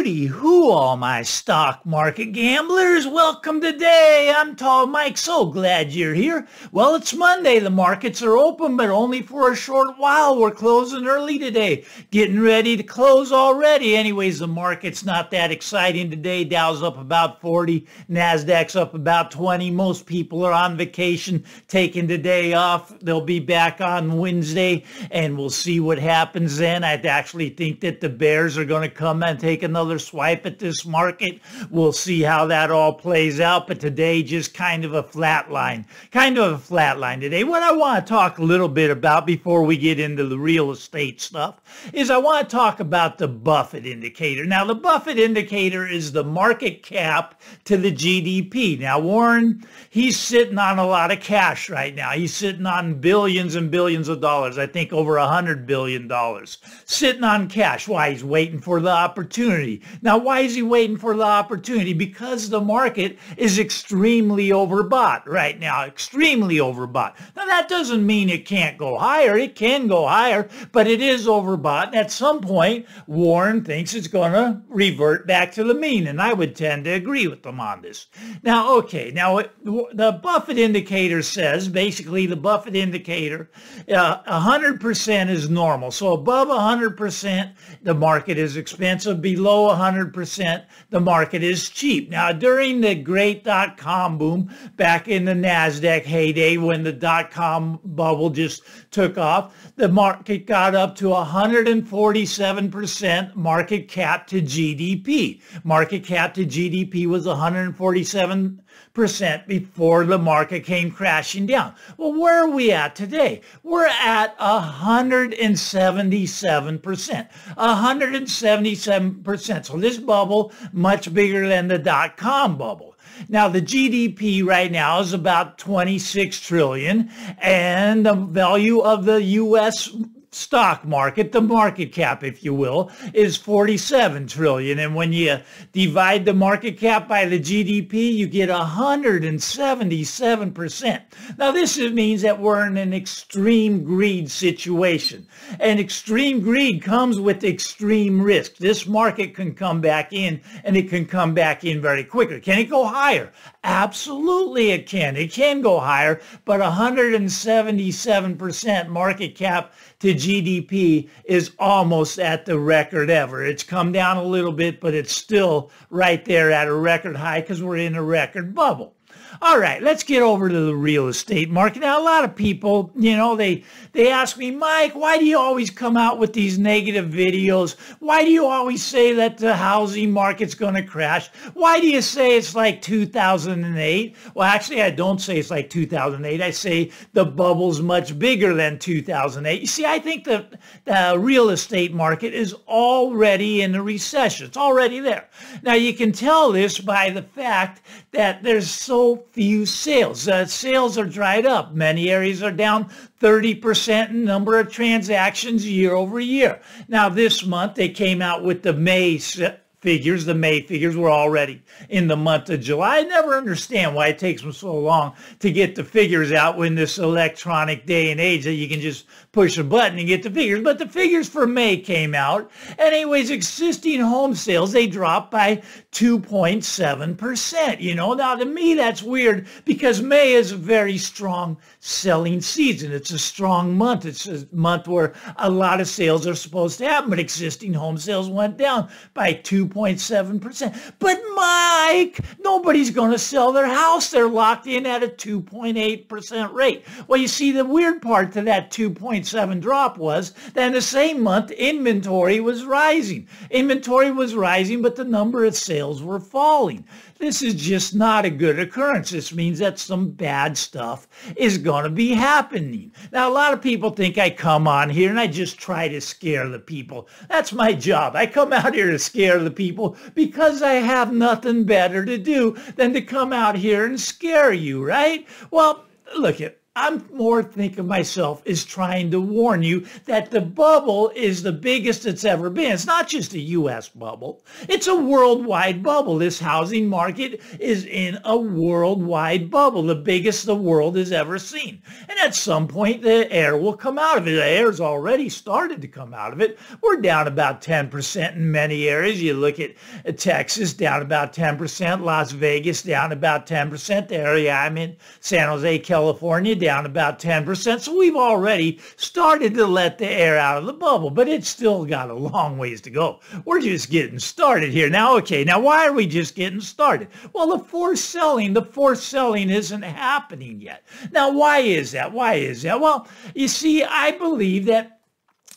Hooty hoo, all my stock market gamblers. Welcome today. I'm Tall Mike. So glad you're here. Well, it's Monday. The markets are open, but only for a short while. We're closing early today. Getting ready to close already. Anyways, the market's not that exciting today. Dow's up about 40. NASDAQ's up about 20. Most people are on vacation, taking today off. They'll be back on Wednesday, and we'll see what happens then. I actually think that the bears are going to come and take another swipe at this market. We'll see how that all plays out, but today just kind of a flat line. Today. What I want to talk a little bit about before we get into the real estate stuff is I want to talk about the Buffett indicator. Now, the Buffett indicator is the market cap to the GDP. Now, Warren, he's sitting on a lot of cash right now. He's sitting on billions and billions of dollars. I think over $100 billion. Sitting on cash. Why? He's waiting for the opportunity. Now, why is he waiting for the opportunity? Because the market is extremely overbought right now. Extremely overbought. Now, that doesn't mean it can't go higher. It can go higher, but it is overbought. And at some point, Warren thinks it's going to revert back to the mean, and I would tend to agree with them on this. Now, okay, now the Buffett indicator says, basically the Buffett indicator, 100% is normal. So above 100%, the market is expensive. Below 100%, the market is cheap. Now, during the great dot-com boom, back in the NASDAQ heyday, when the dot-com bubble just took off, the market got up to 147% market cap to GDP. Market cap to GDP was 147% before the market came crashing down. Well, where are we at today? We're at 177%. 177%. So this bubble, much bigger than the dot-com bubble. Now, the GDP right now is about 26 trillion, and the value of the U.S. stock market, the market cap, if you will, is 47 trillion. And when you divide the market cap by the GDP, you get 177%. Now, this means that we're in an extreme greed situation. And extreme greed comes with extreme risk. This market can come back in, and it can come back in very quickly. Can it go higher? Absolutely it can. It can go higher, but 177% market cap to GDP is almost at the record ever. It's come down a little bit, but it's still right there at a record high because we're in a record bubble. All right, let's get over to the real estate market. Now, a lot of people, you know, they ask me, Mike, why do you always come out with these negative videos? Why do you always say that the housing market's going to crash? Why do you say it's like 2008? Well, actually, I don't say it's like 2008. I say the bubble's much bigger than 2008. You see, I think the real estate market is already in a recession. It's already there. Now, you can tell this by the fact that there's so few sales. Sales are dried up. Many areas are down 30% in number of transactions year over year. Now, this month, they came out with the May figures. The May figures were already in the month of July. I never understand why it takes them so long to get the figures out when this electronic day and age that you can just push a button and get the figures. But the figures for May came out. Anyways, existing home sales, they dropped by 2.7%. You know, now to me, that's weird because May is a very strong selling season. It's a strong month. It's a month where a lot of sales are supposed to happen, but existing home sales went down by 2.7%. But Mike, nobody's going to sell their house. They're locked in at a 2.8% rate. Well, you see, the weird part to that 2.7 drop was that in the same month, inventory was rising. Inventory was rising, but the number of sales were falling. This is just not a good occurrence. This means that some bad stuff is going to be happening. Now, a lot of people think I come on here and I just try to scare the people. That's my job. I come out here to scare the people because I have nothing better to do than to come out here and scare you, right? Well, look it. I'm more thinking of myself as trying to warn you that the bubble is the biggest it's ever been. It's not just a U.S. bubble. It's a worldwide bubble. This housing market is in a worldwide bubble, the biggest the world has ever seen. And at some point, the air will come out of it. The air's already started to come out of it. We're down about 10% in many areas. You look at Texas, down about 10%. Las Vegas, down about 10%. The area I'm in, San Jose, California, down about 10%. So we've already started to let the air out of the bubble, but it's still got a long ways to go. We're just getting started here. Now, okay, now why are we just getting started? Well, the forced selling isn't happening yet. Now, why is that? Why is that? Well, you see, I believe that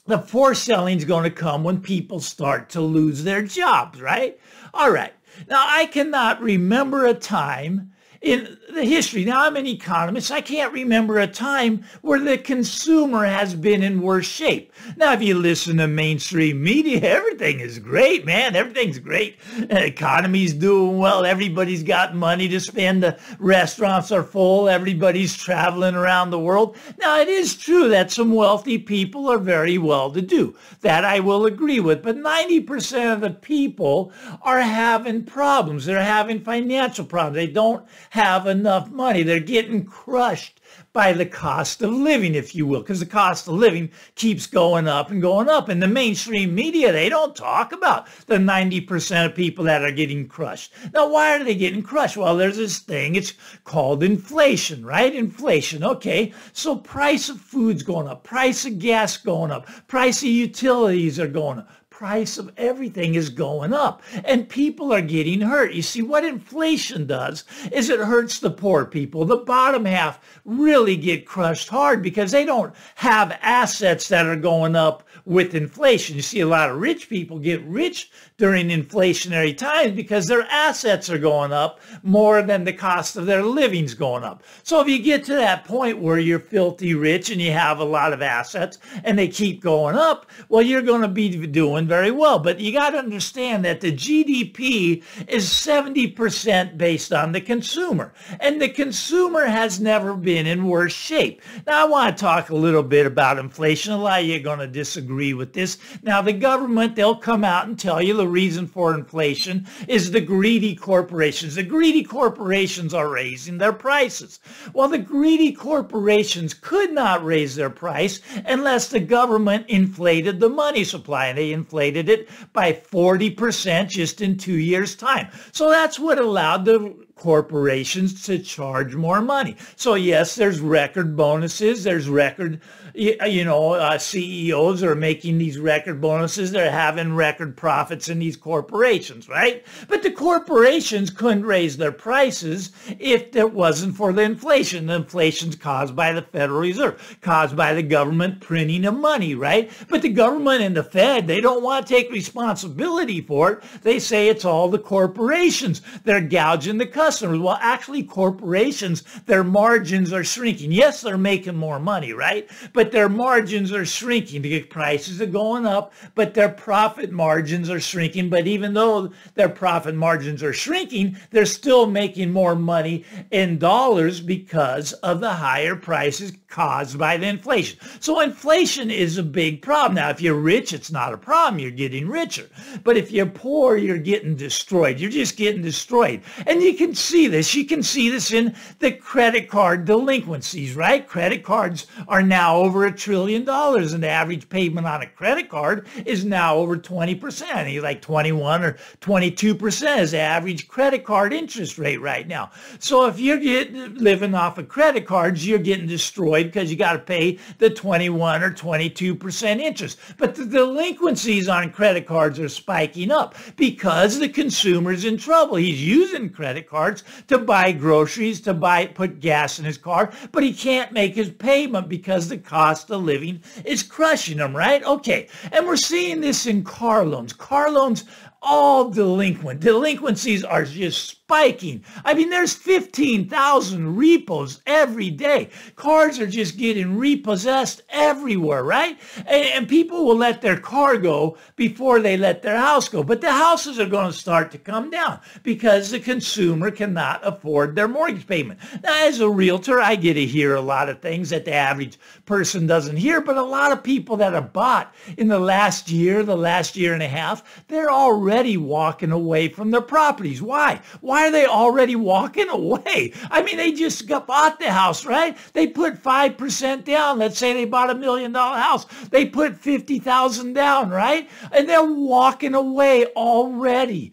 the forced selling is going to come when people start to lose their jobs, right? All right. Now, I cannot remember a time in the history. Now, I'm an economist. I can't remember a time where the consumer has been in worse shape. Now, if you listen to mainstream media, everything is great, man. Everything's great. The economy's doing well. Everybody's got money to spend. The restaurants are full. Everybody's traveling around the world. Now, it is true that some wealthy people are very well-to-do. That I will agree with. But 90% of the people are having problems. They're having financial problems. They don't have enough money. They're getting crushed by the cost of living, if you will, because the cost of living keeps going up and going up. And the mainstream media, they don't talk about the 90% of people that are getting crushed. Now, why are they getting crushed? Well, there's this thing, it's called inflation, right? Inflation, okay. So price of food's going up, price of gas going up, price of utilities are going up. Price of everything is going up and people are getting hurt. You see, what inflation does is it hurts the poor people. The bottom half really get crushed hard because they don't have assets that are going up with inflation. You see, a lot of rich people get rich during inflationary times because their assets are going up more than the cost of their living's going up. So if you get to that point where you're filthy rich and you have a lot of assets and they keep going up, well, you're going to be doing very well. But you got to understand that the GDP is 70% based on the consumer. And the consumer has never been in worse shape. Now, I want to talk a little bit about inflation. A lot of you are going to disagree with this. Now, the government, they'll come out and tell you the reason for inflation is the greedy corporations. The greedy corporations are raising their prices. Well, the greedy corporations could not raise their price unless the government inflated the money supply. And they inflated it by 40% just in 2 years' time. So that's what allowed the corporations to charge more money. So yes, there's record bonuses. There's record, CEOs are making these record bonuses. They're having record profits in these corporations, right? But the corporations couldn't raise their prices if it wasn't for the inflation. The inflation's caused by the Federal Reserve, caused by the government printing of money, right? But the government and the Fed, they don't want to take responsibility for it. They say it's all the corporations. They're gouging the customers. Well, actually, corporations, their margins are shrinking. Yes, they're making more money, right? But their margins are shrinking. The prices are going up, but their profit margins are shrinking. But even though their profit margins are shrinking, they're still making more money in dollars because of the higher prices caused by the inflation. So inflation is a big problem. Now, if you're rich, it's not a problem. You're getting richer. But if you're poor, you're getting destroyed. You're just getting destroyed. And you can see this. You can see this in the credit card delinquencies, right? Credit cards are now over $1 trillion, and the average payment on a credit card is now over 20%. I think like 21 or 22% is the average credit card interest rate right now. So if you're living off of credit cards, you're getting destroyed because you got to pay the 21 or 22% interest. But the delinquencies on credit cards are spiking up because the consumer's in trouble. He's using credit cards to buy groceries, to put gas in his car, but he can't make his payment because the cost of living is crushing him, right? Okay, and we're seeing this in car loans. Car loans all delinquent. Delinquencies are just spiking. I mean, there's 15,000 repos every day. Cars are just getting repossessed everywhere, right? And people will let their car go before they let their house go. But the houses are going to start to come down because the consumer cannot afford their mortgage payment. Now, as a realtor, I get to hear a lot of things that the average person doesn't hear, but a lot of people that have bought in the last year and a half, they're already walking away from their properties. Why? Why are they already walking away? I mean, they just bought the house, right? They put 5% down. Let's say they bought $1 million house. They put 50,000 down, right? And they're walking away already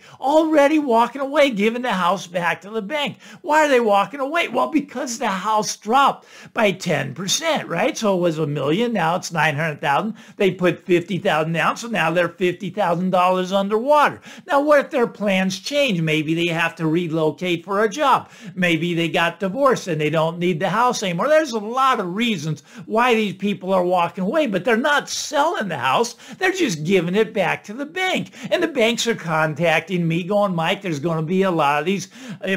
walking away, giving the house back to the bank. Why are they walking away? Well, because the house dropped by 10%, right? So it was $1 million. Now it's 900,000. They put 50,000 down. So now they're $50,000 underwater. Now, what if their plans change? Maybe they have to relocate for a job. Maybe they got divorced and they don't need the house anymore. There's a lot of reasons why these people are walking away, but they're not selling the house. They're just giving it back to the bank. And the banks are contacting me going, Mike, there's going to be a lot of these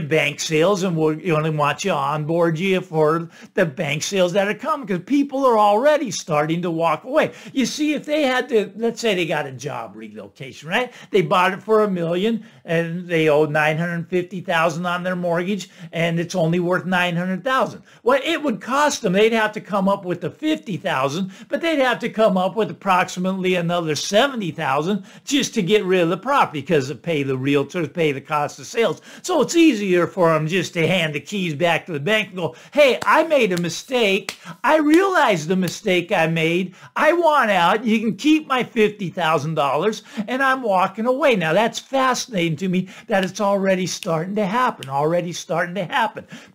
bank sales and we're going to want you to onboard you for the bank sales that are coming because people are already starting to walk away. You see, if they had to, let's say they got a job relocation, right? They bought it for $1 million and they owe $950,000 on their mortgage and it's only worth $900,000. Well, it would cost them, they'd have to come up with the $50,000, but they'd have to come up with approximately another $70,000 just to get rid of the property because they pay the realtors, pay the cost of sales. So it's easier for them just to hand the keys back to the bank and go, hey, I made a mistake. I realized the mistake I made. I want out. You can keep my $50,000 and I'm walking away. Now, that's fascinating to me that it's already starting to happen,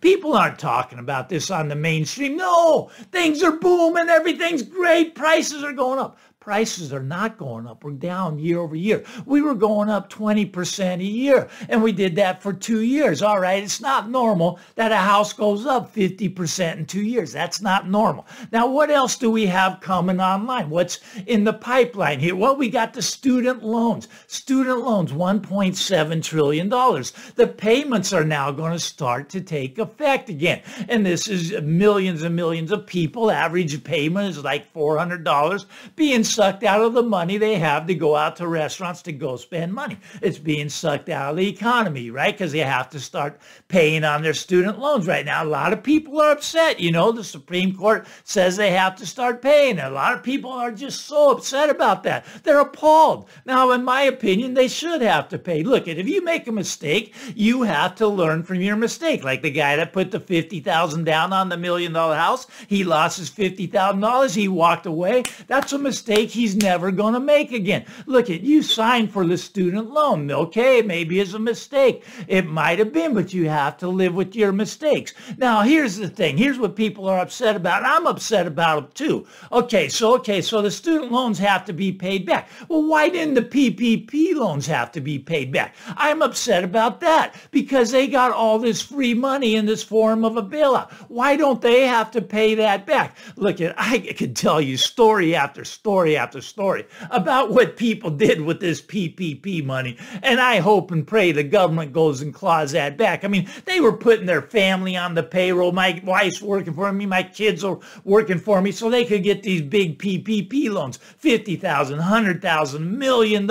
People aren't talking about this on the mainstream. No, things are booming. Everything's great. Prices are going up. Prices are not going up. We're down year over year. We were going up 20% a year, and we did that for 2 years. All right, it's not normal that a house goes up 50% in 2 years. That's not normal. Now, what else do we have coming online? What's in the pipeline here? Well, we got the student loans. Student loans, $1.7 trillion. The payments are now going to start to take effect again. And this is millions and millions of people. Average payment is like $400 being sucked out of the money they have to go out to restaurants to go spend money. It's being sucked out of the economy, right? Because they have to start paying on their student loans right now. A lot of people are upset. You know, the Supreme Court says they have to start paying. A lot of people are just so upset about that. They're appalled. Now, in my opinion, they should have to pay. Look, if you make a mistake, you have to learn from your mistake. Like the guy that put the $50,000 down on the $1 million house, he lost his $50,000. He walked away. That's a mistake he's never going to make again. Look, you signed for the student loan. Okay, maybe it's a mistake. It might have been, but you have to live with your mistakes. Now, here's the thing. Here's what people are upset about, and I'm upset about it too. Okay, so the student loans have to be paid back. Well, why didn't the PPP loans have to be paid back? I'm upset about that because they got all this free money in this form of a bailout. Why don't they have to pay that back? Look, I could tell you story after story after story about what people did with this PPP money. And I hope and pray the government goes and claws that back. I mean, they were putting their family on the payroll. My wife's working for me. My kids are working for me so they could get these big PPP loans, $50,000, $100,000, $1 million.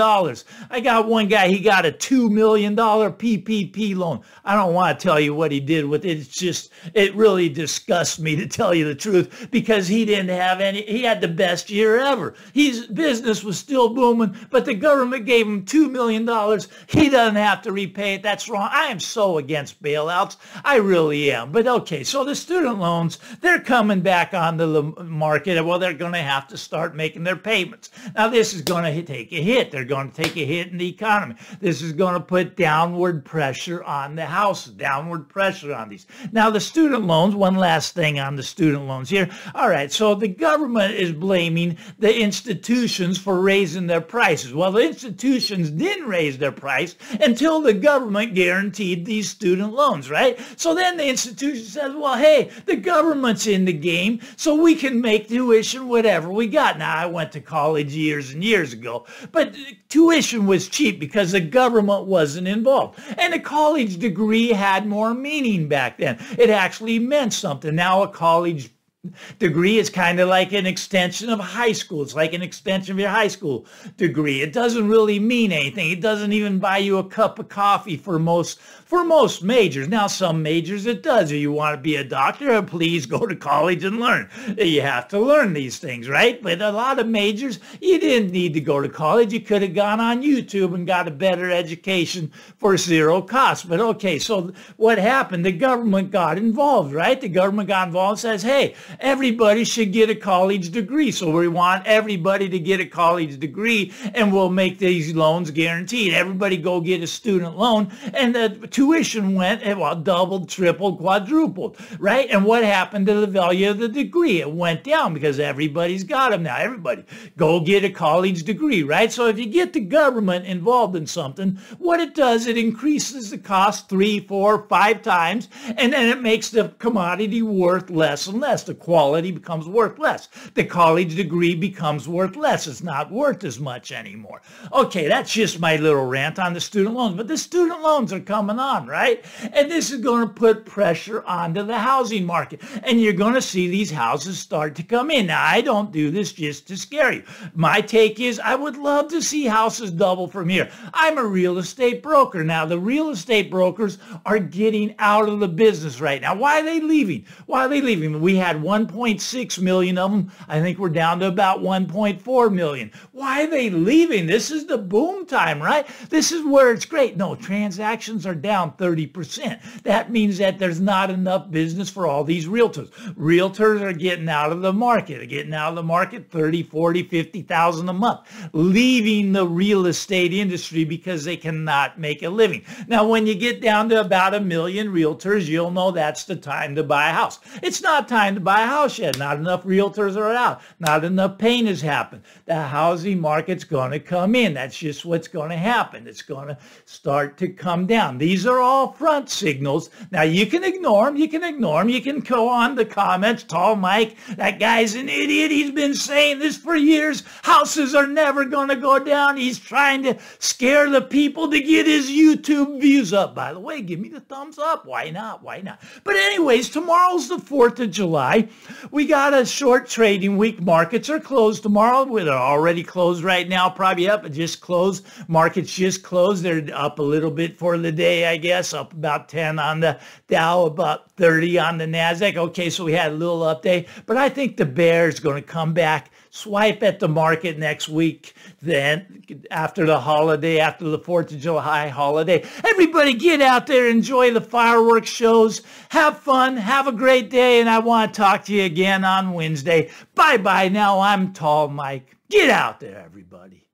I got one guy, he got a $2 million PPP loan. I don't want to tell you what he did with it. It's just, it really disgusts me to tell you the truth because he didn't have any, he had the best year ever. His business was still booming, but the government gave him $2 million. He doesn't have to repay it. That's wrong. I am so against bailouts. I really am. But okay, so the student loans, they're coming back onto the market. Well, they're going to have to start making their payments. Now, this is going to take a hit. They're going to take a hit in the economy. This is going to put downward pressure on the houses, downward pressure on these. Now, the student loans, one last thing on the student loans here. All right, so the government is blaming the institutions for raising their prices. Well, the institutions didn't raise their price until the government guaranteed these student loans, right? So then the institution says, well, hey, the government's in the game, so we can make tuition whatever we got. Now, I went to college years and years ago, but tuition was cheap because the government wasn't involved. And a college degree had more meaning back then. It actually meant something. Now a college degree is kind of like an extension of high school. It's like an extension of your high school degree. It doesn't really mean anything. It doesn't even buy you a cup of coffee for most majors. Now, some majors it does. If you want to be a doctor, please go to college and learn. You have to learn these things, right? But a lot of majors, you didn't need to go to college. You could have gone on YouTube and got a better education for zero cost. But okay, so what happened? The government got involved, right? The government got involved and says, hey, everybody should get a college degree. So we want everybody to get a college degree, and we'll make these loans guaranteed. Everybody go get a student loan, and the tuition went, well, doubled, tripled, quadrupled, right? And what happened to the value of the degree? It went down because everybody's got them now. Everybody go get a college degree, right? So if you get the government involved in something, what it does, it increases the cost 3, 4, 5 times, and then it makes the commodity worth less and less. The quality becomes worth less. The college degree becomes worth less. It's not worth as much anymore. Okay, that's just my little rant on the student loans. But the student loans are coming on, right? And this is going to put pressure onto the housing market. And you're going to see these houses start to come in. Now, I don't do this just to scare you. My take is I would love to see houses double from here. I'm a real estate broker. Now, the real estate brokers are getting out of the business right now. Why are they leaving? Why are they leaving? We had 1.6 million of them. I think we're down to about 1.4 million. Why are they leaving? This is the boom time, right? This is where it's great. No, transactions are down 30%. That means that there's not enough business for all these realtors. Realtors are getting out of the market. They're getting out of the market 30, 40, 50,000 a month, leaving the real estate industry because they cannot make a living. Now, when you get down to about 1 million realtors, you'll know that's the time to buy a house. It's not time to buy a house yet. Not enough realtors are out. Not enough pain has happened. The housing market's going to come in. That's just what's going to happen. It's going to start to come down. These are all front signals. Now, you can ignore them. You can ignore them. You can go on the comments. Tall Mike, that guy's an idiot. He's been saying this for years. Houses are never going to go down. He's trying to scare the people to get his YouTube views up. By the way, give me the thumbs up. Why not? Why not? But anyways, tomorrow's the 4th of July. We got a short trading week. Markets are closed tomorrow. They're already closed right now, probably up. It just closed. Markets just closed. They're up a little bit for the day, I guess. Up about 10 on the Dow, about 30 on the NASDAQ. Okay, so we had a little update. But I think the bear is going to come back, swipe at the market next week, then after the holiday, after the 4th of July holiday. Everybody get out there, enjoy the fireworks shows, have fun, have a great day, and I want to talk to you again on Wednesday. Bye-bye now. I'm Tall Mike. Get out there, everybody.